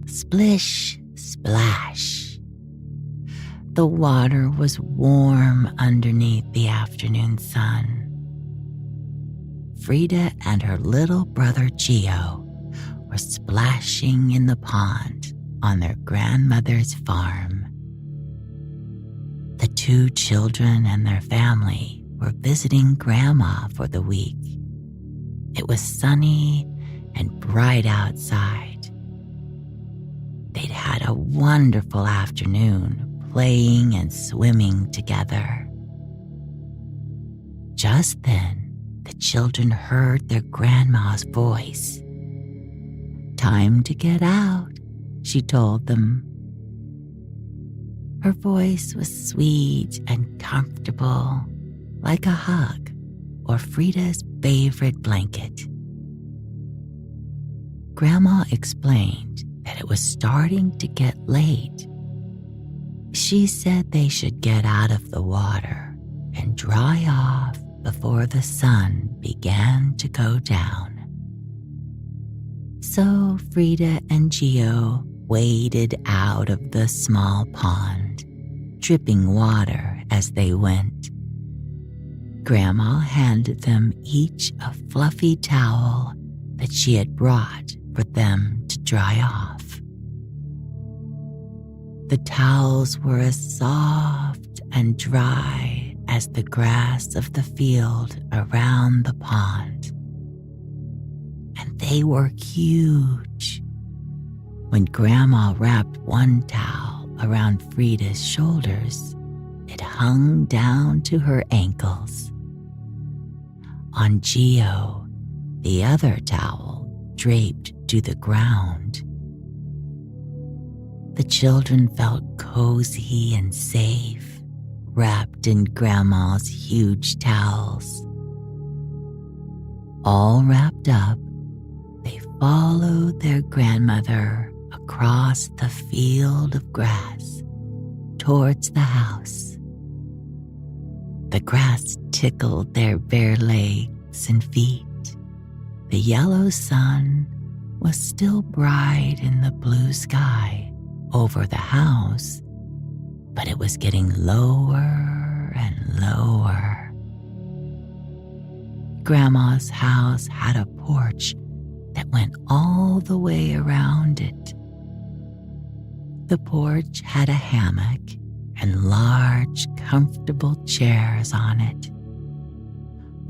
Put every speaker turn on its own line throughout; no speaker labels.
Splish, splash. The water was warm underneath the afternoon sun. Frida and her little brother Gio were splashing in the pond on their grandmother's farm. The two children and their family were visiting Grandma for the week. It was sunny and bright outside. They'd had a wonderful afternoon playing and swimming together. Just then, the children heard their grandma's voice. "Time to get out," she told them. Her voice was sweet and comfortable, like a hug or Frida's favorite blanket. Grandma explained that it was starting to get late. She said they should get out of the water and dry off before the sun began to go down. So Frida and Gio waded out of the small pond, dripping water as they went. Grandma handed them each a fluffy towel that she had brought for them to dry off. The towels were as soft and dry as the grass of the field around the pond. And they were huge. When Grandma wrapped one towel around Frida's shoulders, it hung down to her ankles. On Gio, the other towel draped to the ground. The children felt cozy and safe, wrapped in Grandma's huge towels. All wrapped up, they followed their grandmother across the field of grass towards the house. The grass tickled their bare legs and feet. The yellow sun was still bright in the blue sky over the house, but it was getting lower and lower. Grandma's house had a porch that went all the way around it. The porch had a hammock and large, comfortable chairs on it.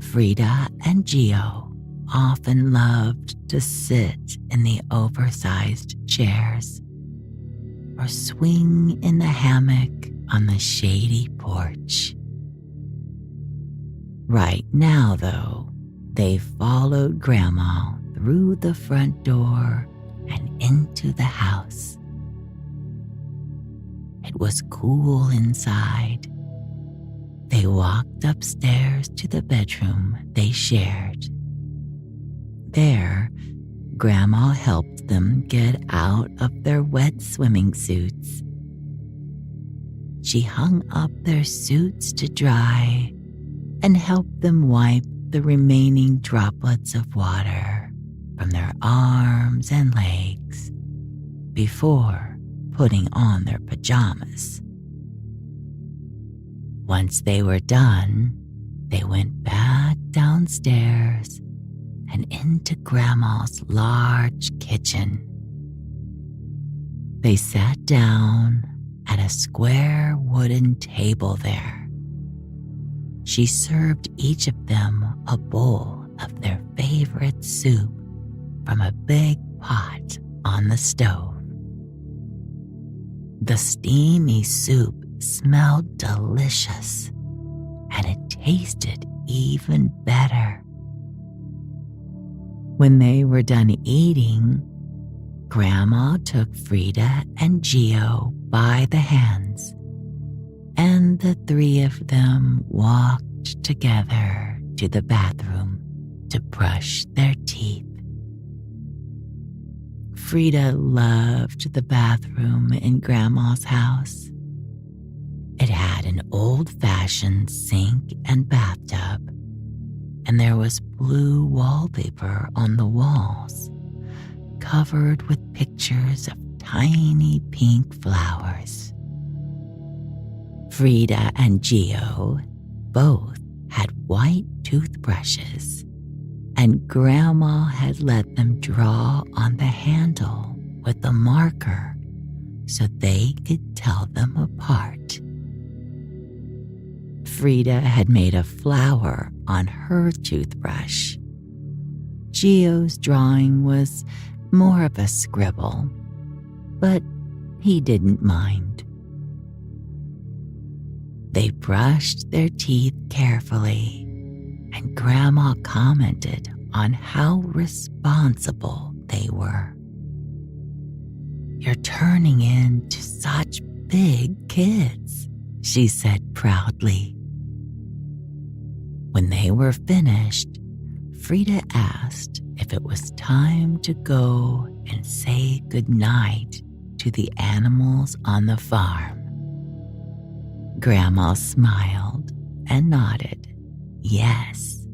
Frida and Gio often loved to sit in the oversized chairs or swing in the hammock on the shady porch. Right now, though, they followed Grandma through the front door and into the house. It was cool inside. They walked upstairs to the bedroom they shared. There, Grandma helped them get out of their wet swimming suits. She hung up their suits to dry and helped them wipe the remaining droplets of water from their arms and legs before putting on their pajamas. Once they were done, they went back downstairs and into Grandma's large kitchen. They sat down at a square wooden table there. She served each of them a bowl of their favorite soup from a big pot on the stove. The steamy soup smelled delicious, and it tasted even better. When they were done eating, Grandma took Frida and Gio by the hands, and the three of them walked together to the bathroom to brush their teeth. Frida loved the bathroom in Grandma's house. It had an old-fashioned sink and bathtub, and there was blue wallpaper on the walls, covered with pictures of tiny pink flowers. Frida and Geo both had white toothbrushes, and Grandma had let them draw on the handle with a marker so they could tell them apart. Frida had made a flower on her toothbrush. Geo's drawing was more of a scribble, but he didn't mind. They brushed their teeth carefully, and Grandma commented on how responsible they were. "You're turning into such big kids," she said proudly. When they were finished, Frida asked if it was time to go and say goodnight to the animals on the farm. Grandma smiled and nodded yes.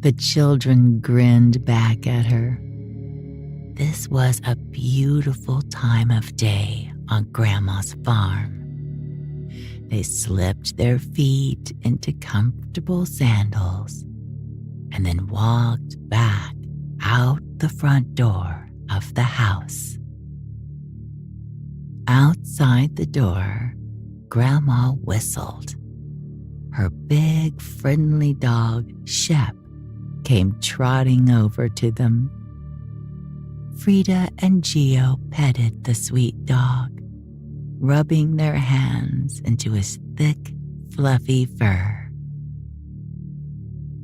The children grinned back at her. This was a beautiful time of day on Grandma's farm. They slipped their feet into comfortable sandals and then walked back out the front door of the house. Outside the door, Grandma whistled. Her big, friendly dog, Shep, came trotting over to them. Frida and Geo petted the sweet dog, rubbing their hands into his thick, fluffy fur.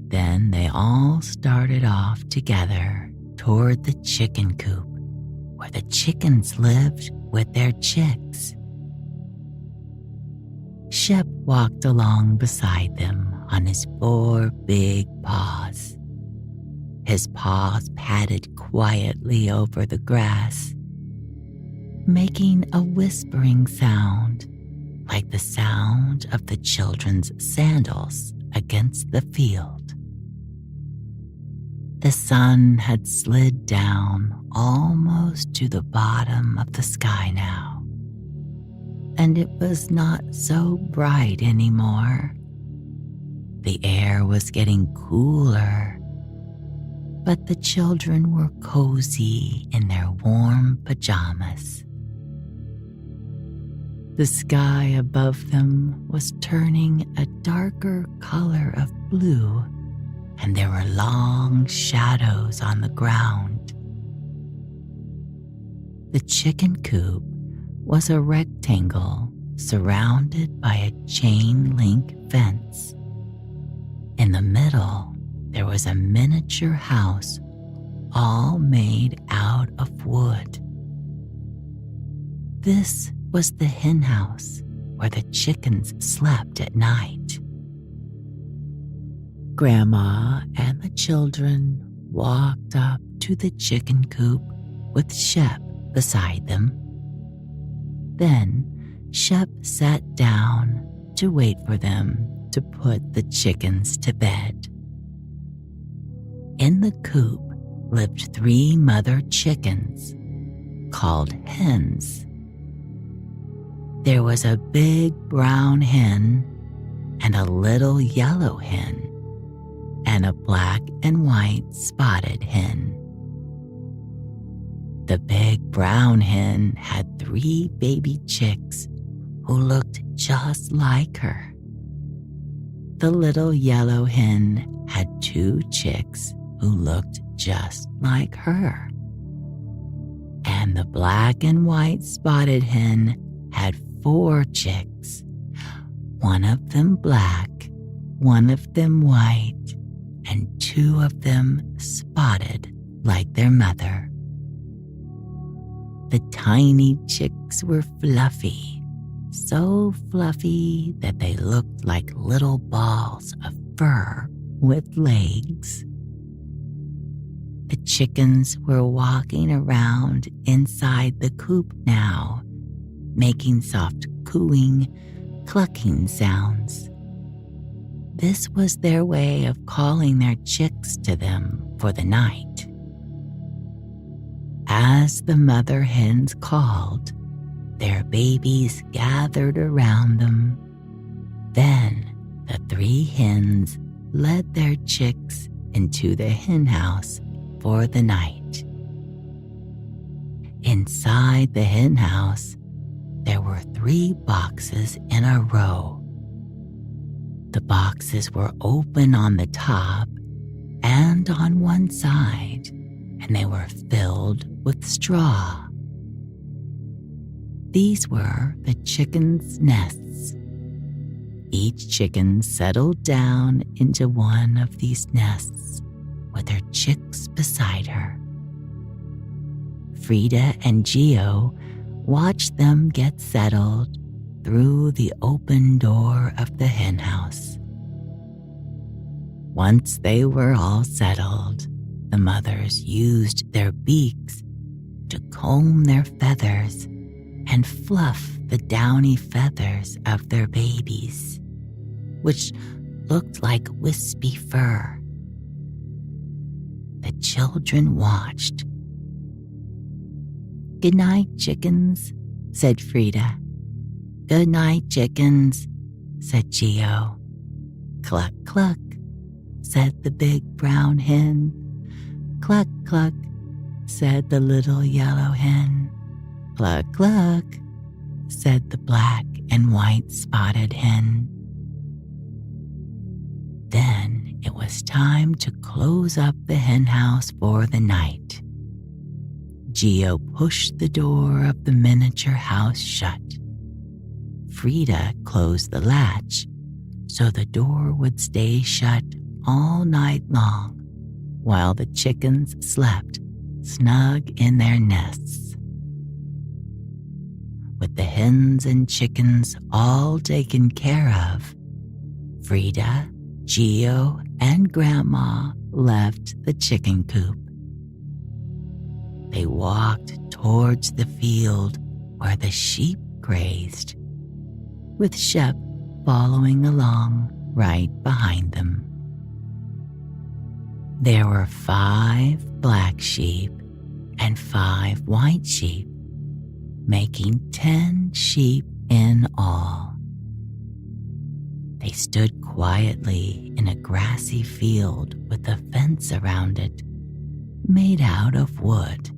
Then they all started off together toward the chicken coop, where the chickens lived with their chicks. Shep walked along beside them on his 4 big paws. His paws padded quietly over the grass, making a whispering sound like the sound of the children's sandals against the field. The sun had slid down almost to the bottom of the sky now, and it was not so bright anymore. The air was getting cooler, but the children were cozy in their warm pajamas. The sky above them was turning a darker color of blue, and there were long shadows on the ground. The chicken coop was a rectangle surrounded by a chain-link fence. In the middle, there was a miniature house all made out of wood. This was the hen house where the chickens slept at night. Grandma and the children walked up to the chicken coop with Shep beside them. Then Shep sat down to wait for them to put the chickens to bed. In the coop lived 3 mother chickens called hens. There was a big brown hen and a little yellow hen and a black and white spotted hen. The big brown hen had 3 baby chicks who looked just like her. The little yellow hen had 2 chicks who looked just like her. And the black and white spotted hen had 4 chicks, one of them black, one of them white, and 2 of them spotted like their mother. The tiny chicks were fluffy, so fluffy that they looked like little balls of fur with legs. The chickens were walking around inside the coop now, making soft cooing, clucking sounds. This was their way of calling their chicks to them for the night. As the mother hens called, their babies gathered around them. Then the 3 hens led their chicks into the hen house for the night. Inside the hen house, there were 3 boxes in a row. The boxes were open on the top and on one side, and they were filled with straw. These were the chickens' nests. Each chicken settled down into one of these nests with her chicks beside her. Frida and Geo watched them get settled through the open door of the hen house. Once they were all settled, the mothers used their beaks to comb their feathers and fluff the downy feathers of their babies, which looked like wispy fur. The children watched. "Good night, chickens," said Frida. "Good night, chickens," said Geo. "Cluck, cluck," said the big brown hen. "Cluck, cluck," said the little yellow hen. "Cluck, cluck," said the black and white spotted hen. Then it was time to close up the hen house for the night. Geo pushed the door of the miniature house shut. Frida closed the latch so the door would stay shut all night long while the chickens slept snug in their nests. With the hens and chickens all taken care of, Frida, Geo, and Grandma left the chicken coop. They walked towards the field where the sheep grazed, with Shep following along right behind them. There were 5 black sheep and 5 white sheep, making 10 sheep in all. They stood quietly in a grassy field with a fence around it, made out of wood.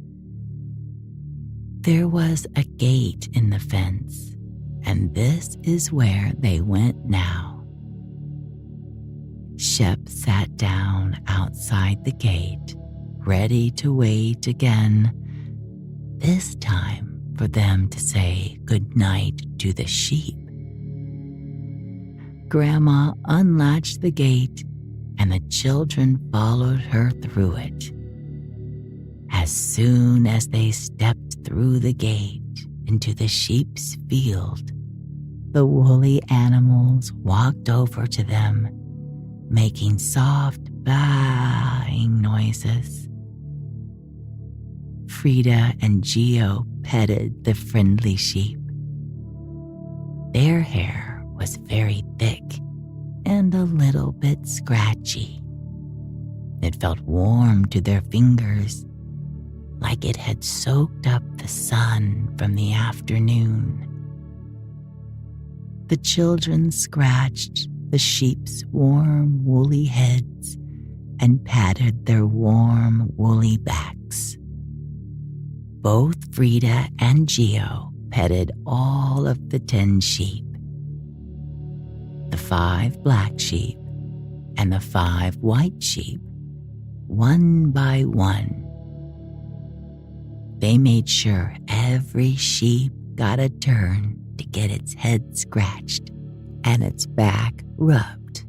There was a gate in the fence, and this is where they went now. Shep sat down outside the gate, ready to wait again, this time for them to say goodnight to the sheep. Grandma unlatched the gate, and the children followed her through it. As soon as they stepped through the gate into the sheep's field, the woolly animals walked over to them, making soft baaing noises. Frida and Geo petted the friendly sheep. Their hair was very thick and a little bit scratchy. It felt warm to their fingers, like it had soaked up the sun from the afternoon. The children scratched the sheep's warm, woolly heads and patted their warm, woolly backs. Both Frida and Geo petted all of the 10 sheep. The 5 black sheep and the 5 white sheep, one by one. They made sure every sheep got a turn to get its head scratched and its back rubbed.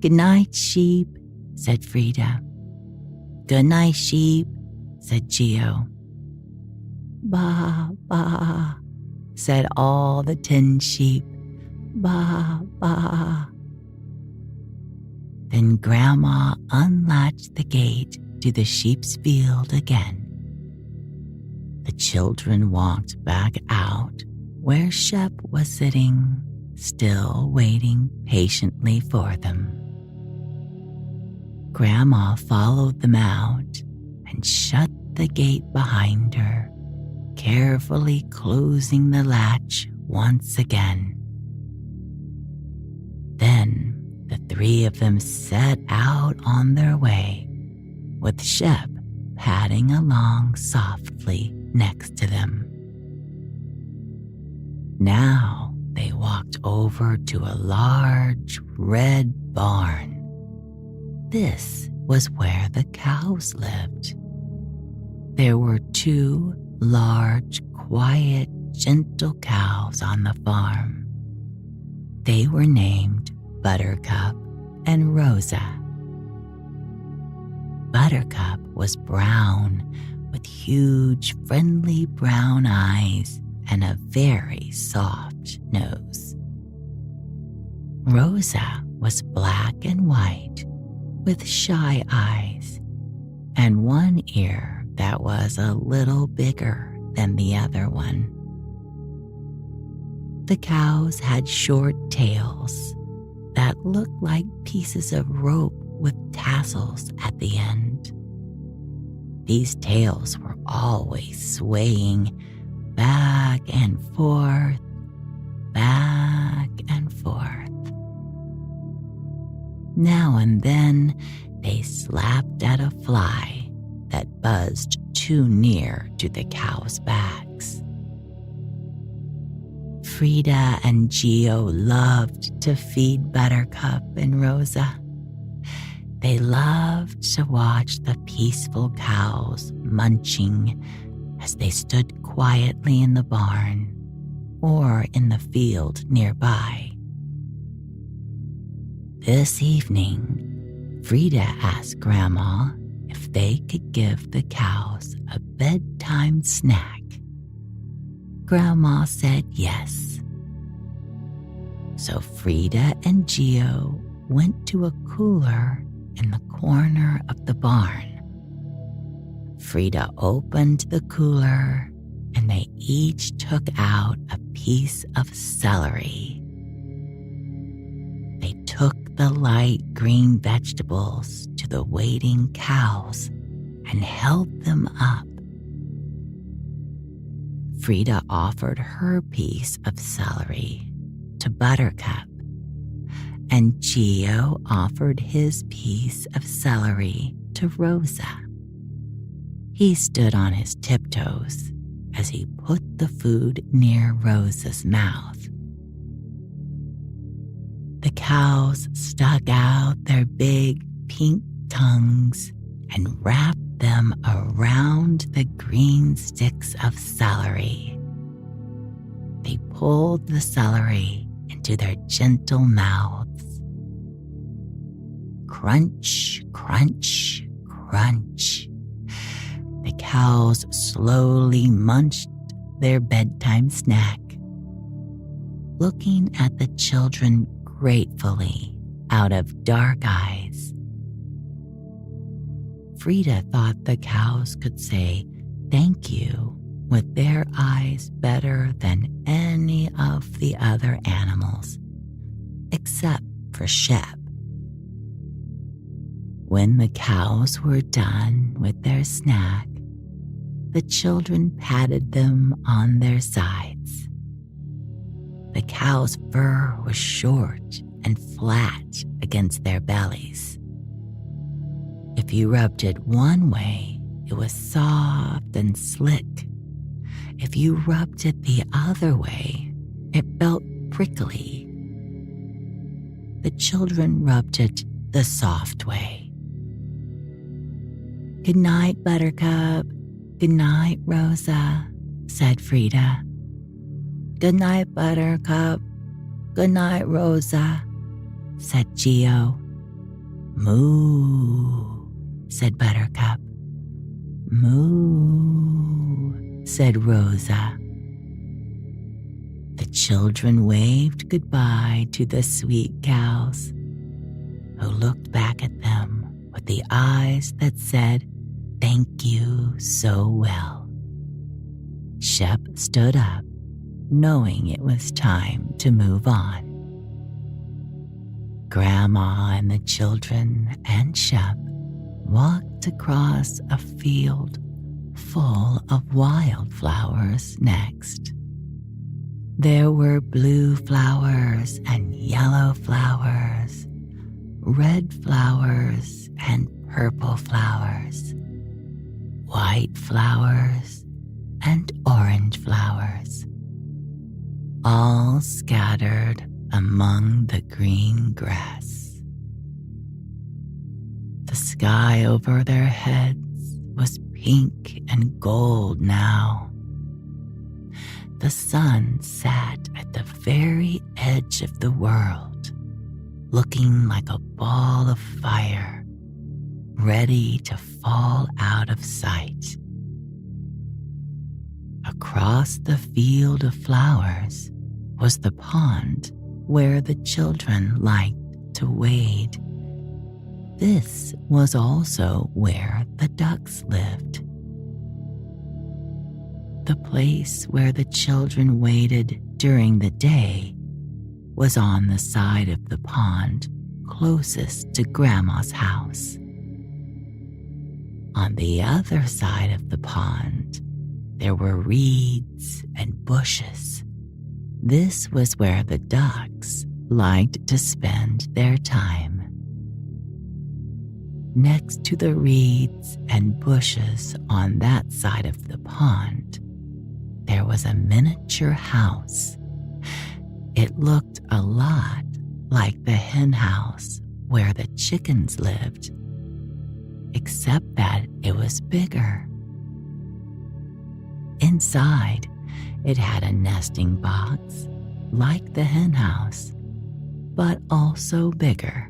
"Good night, sheep," said Frida. "Good night, sheep," said Geo. "Ba, ba," said all the 10 sheep. "Ba, ba." Then Grandma unlatched the gate to the sheep's field again. The children walked back out where Shep was sitting, still waiting patiently for them. Grandma followed them out and shut the gate behind her, carefully closing the latch once again. Then the three of them set out on their way, with Shep padding along softly next to them. Now they walked over to a large red barn. This was where the cows lived. There were 2 large, quiet, gentle cows on the farm. They were named Buttercup and Rosa. Buttercup was brown with huge, friendly brown eyes and a very soft nose. Rosa was black and white with shy eyes and one ear that was a little bigger than the other one. The cows had short tails that looked like pieces of rope with tassels at the end. These tails were always swaying back and forth, back and forth. Now and then they slapped at a fly that buzzed too near to the cows' backs. Frida and Geo loved to feed Buttercup and Rosa. They loved to watch the peaceful cows munching as they stood quietly in the barn or in the field nearby. This evening, Frida asked Grandma if they could give the cows a bedtime snack. Grandma said yes. So Frida and Geo went to a cooler in the corner of the barn. Frida opened the cooler and they each took out a piece of celery. They took the light green vegetables to the waiting cows and held them up. Frida offered her piece of celery to Buttercup, and Geo offered his piece of celery to Rosa. He stood on his tiptoes as he put the food near Rosa's mouth. The cows stuck out their big pink tongues and wrapped them around the green sticks of celery. They pulled the celery into their gentle mouths. Crunch, crunch, crunch. The cows slowly munched their bedtime snack, looking at the children gratefully out of dark eyes. Frida thought the cows could say thank you with their eyes better than any of the other animals, except for Shep. When the cows were done with their snack, the children patted them on their sides. The cow's fur was short and flat against their bellies. If you rubbed it one way, it was soft and slick. If you rubbed it the other way, it felt prickly. The children rubbed it the soft way. "Good night, Buttercup. Good night, Rosa," said Frida. "Good night, Buttercup. Good night, Rosa," said Geo. "Moo," said Buttercup. "Moo," said Rosa. The children waved goodbye to the sweet cows, who looked back at them with the eyes that said, "Thank you so well." Shep stood up, knowing it was time to move on. Grandma and the children and Shep walked across a field full of wildflowers next. There were blue flowers and yellow flowers, red flowers and purple flowers, white flowers and orange flowers, all scattered among the green grass. The sky over their heads was pink and gold now. The sun sat at the very edge of the world, looking like a ball of fire, ready to fall out of sight. Across the field of flowers was the pond where the children liked to wade. This was also where the ducks lived. The place where the children waded during the day was on the side of the pond closest to Grandma's house. On the other side of the pond, there were reeds and bushes. This was where the ducks liked to spend their time. Next to the reeds and bushes on that side of the pond, there was a miniature house. It looked a lot like the hen house where the chickens lived, except that it was bigger. Inside, it had a nesting box like the hen house, but also bigger.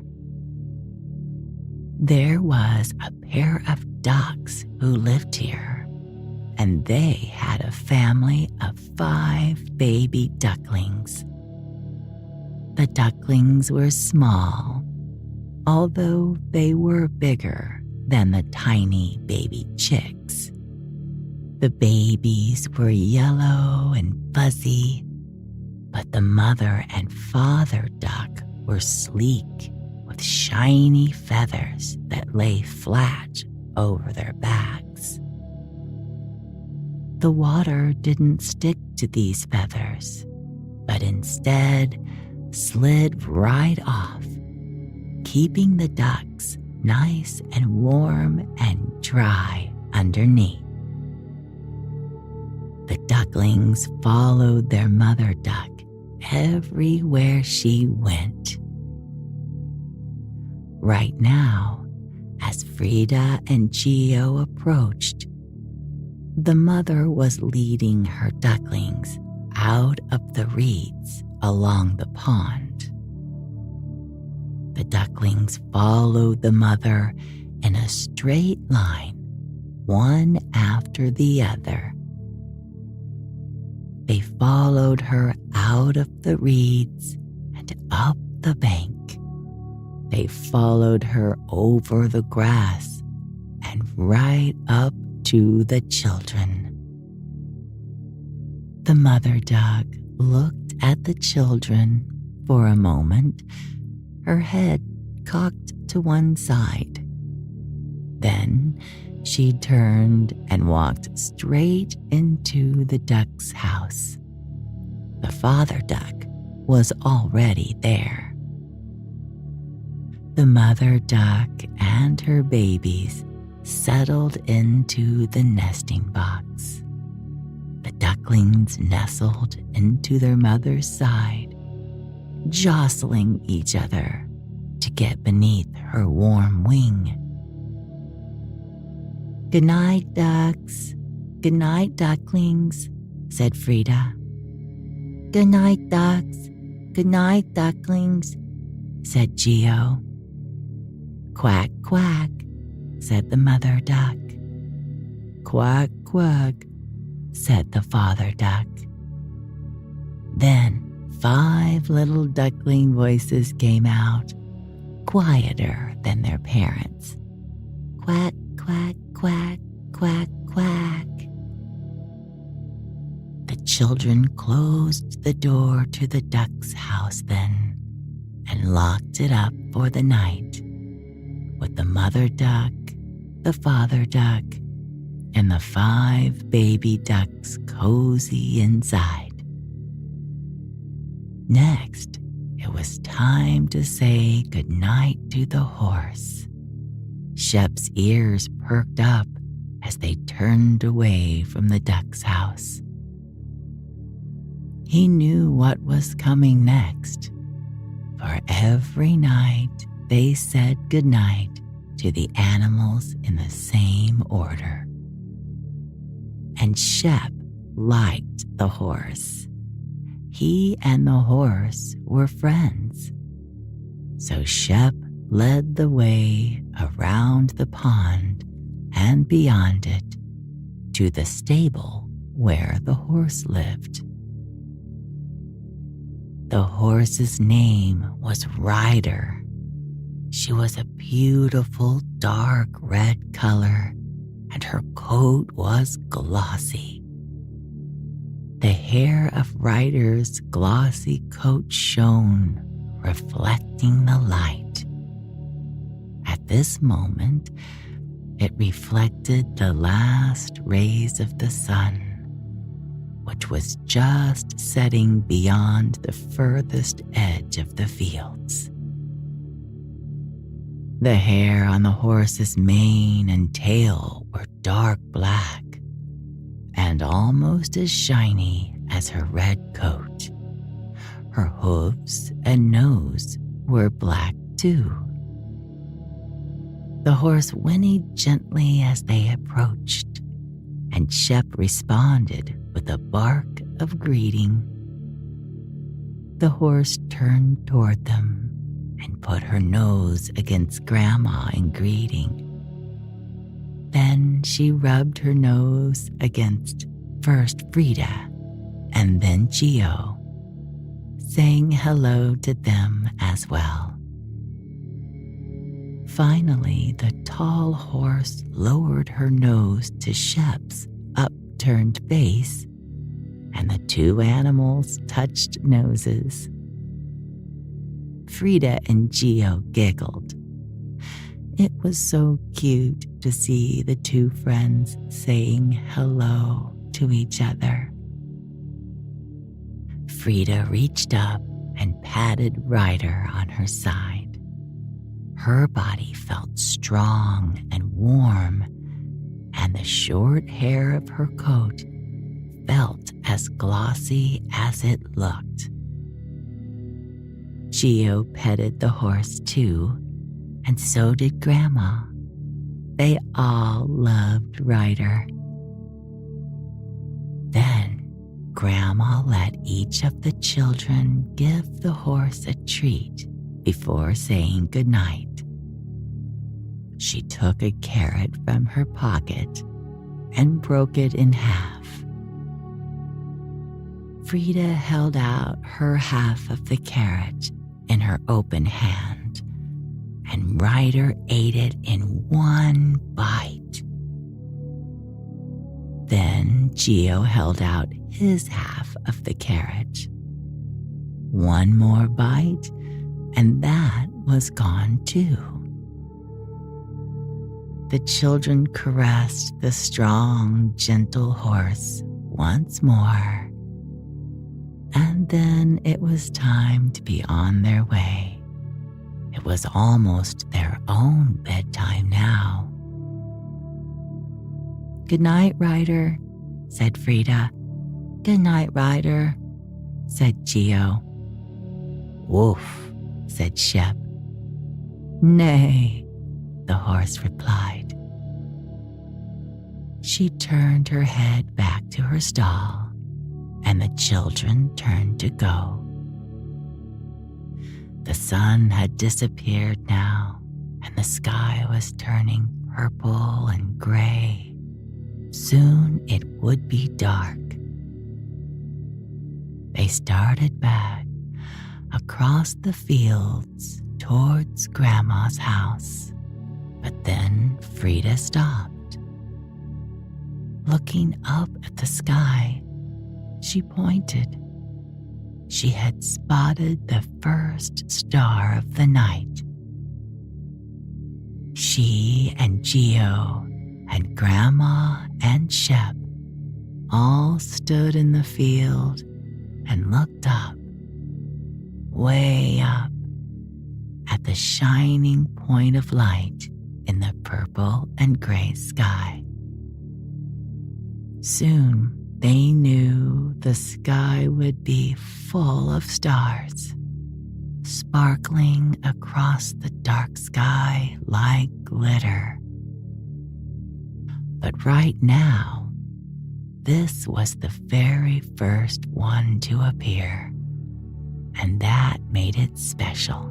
There was a pair of ducks who lived here, and they had a family of 5 baby ducklings. The ducklings were small, although they were bigger than the tiny baby chicks. The babies were yellow and fuzzy, but the mother and father duck were sleek with shiny feathers that lay flat over their backs. The water didn't stick to these feathers, but instead slid right off, keeping the ducks nice and warm and dry underneath. The ducklings followed their mother duck everywhere she went. Right now, as Frida and Gio approached, the mother was leading her ducklings out of the reeds along the pond. The ducklings followed the mother in a straight line, one after the other. They followed her out of the reeds and up the bank. They followed her over the grass and right up to the children. The mother duck looked at the children for a moment, her head cocked to one side. Then she turned and walked straight into the duck's house. The father duck was already there. The mother duck and her babies settled into the nesting box. The ducklings nestled into their mother's side, jostling each other to get beneath her warm wing. "Good night, ducks. Good night, ducklings," said Frida. "Good night, ducks. Good night, ducklings," said Gio. "Quack, quack," said the mother duck. "Quack, quack," said the father duck. Then 5 little duckling voices came out, quieter than their parents. "Quack, quack, quack, quack, quack." The children closed the door to the duck's house then and locked it up for the night, with the mother duck, the father duck, and the 5 baby ducks cozy inside. Next, it was time to say goodnight to the horse. Shep's ears perked up as they turned away from the duck's house. He knew what was coming next, for every night they said goodnight to the animals in the same order. And Shep liked the horse. He and the horse were friends. So Shep led the way around the pond and beyond it to the stable where the horse lived. The horse's name was Ryder. She was a beautiful dark red color, and her coat was glossy. The hair of Ryder's glossy coat shone, reflecting the light. At this moment, it reflected the last rays of the sun, which was just setting beyond the furthest edge of the fields. The hair on the horse's mane and tail were dark black and almost as shiny as her red coat. Her hooves and nose were black too. The horse whinnied gently as they approached, and Shep responded with a bark of greeting. The horse turned toward them and put her nose against Grandma in greeting. Then she rubbed her nose against first Frida and then Geo, saying hello to them as well. Finally, the tall horse lowered her nose to Shep's upturned face, and the 2 animals touched noses. Frida and Geo giggled. It was so cute to see the 2 friends saying hello to each other. Frida reached up and patted Ryder on her side. Her body felt strong and warm, and the short hair of her coat felt as glossy as it looked. Geo petted the horse too, and so did Grandma. They all loved Ryder. Then Grandma let each of the children give the horse a treat before saying goodnight. She took a carrot from her pocket and broke it in half. Frida held out her half of the carrot in her open hand, and Ryder ate it in one bite. Then Geo held out his half of the carrot. One more bite, and that was gone too. The children caressed the strong, gentle horse once more, and then it was time to be on their way. It was almost their own bedtime now. "Good night, Ryder," said Frida. "Good night, Ryder," said Geo. "Woof," said Shep. "Nay," the horse replied. She turned her head back to her stall, and the children turned to go. The sun had disappeared now, and the sky was turning purple and gray. Soon it would be dark. They started back across the fields towards Grandma's house, but then Frida stopped. Looking up at the sky, she pointed. She had spotted the first star of the night. She and Geo and Grandma and Shep all stood in the field and looked up, way up, at the shining point of light in the purple and gray sky. Soon they knew the sky would be full of stars, sparkling across the dark sky like glitter. But right now, this was the very first one to appear, and that made it special.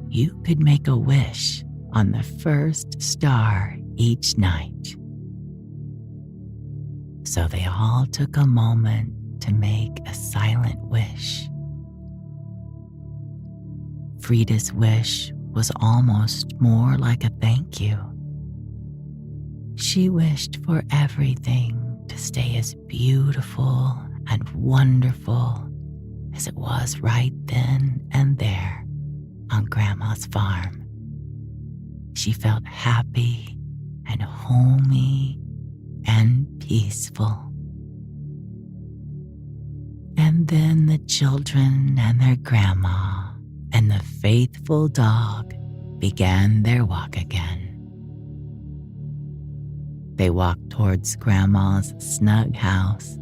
You could make a wish on the first star each night. So they all took a moment to make a silent wish. Frida's wish was almost more like a thank you. She wished for everything to stay as beautiful and wonderful as it was right then and there on Grandma's farm. She felt happy and homey and peaceful. And then the children and their grandma and the faithful dog began their walk again. They walked towards Grandma's snug house,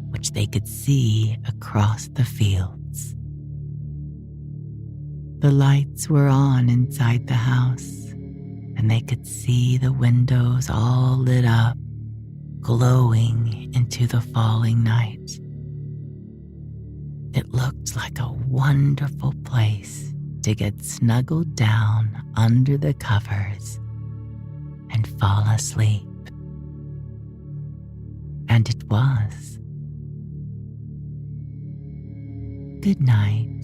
which they could see across the fields. The lights were on inside the house, and they could see the windows all lit up, glowing into the falling night. It looked like a wonderful place to get snuggled down under the covers and fall asleep. And it was. Good night.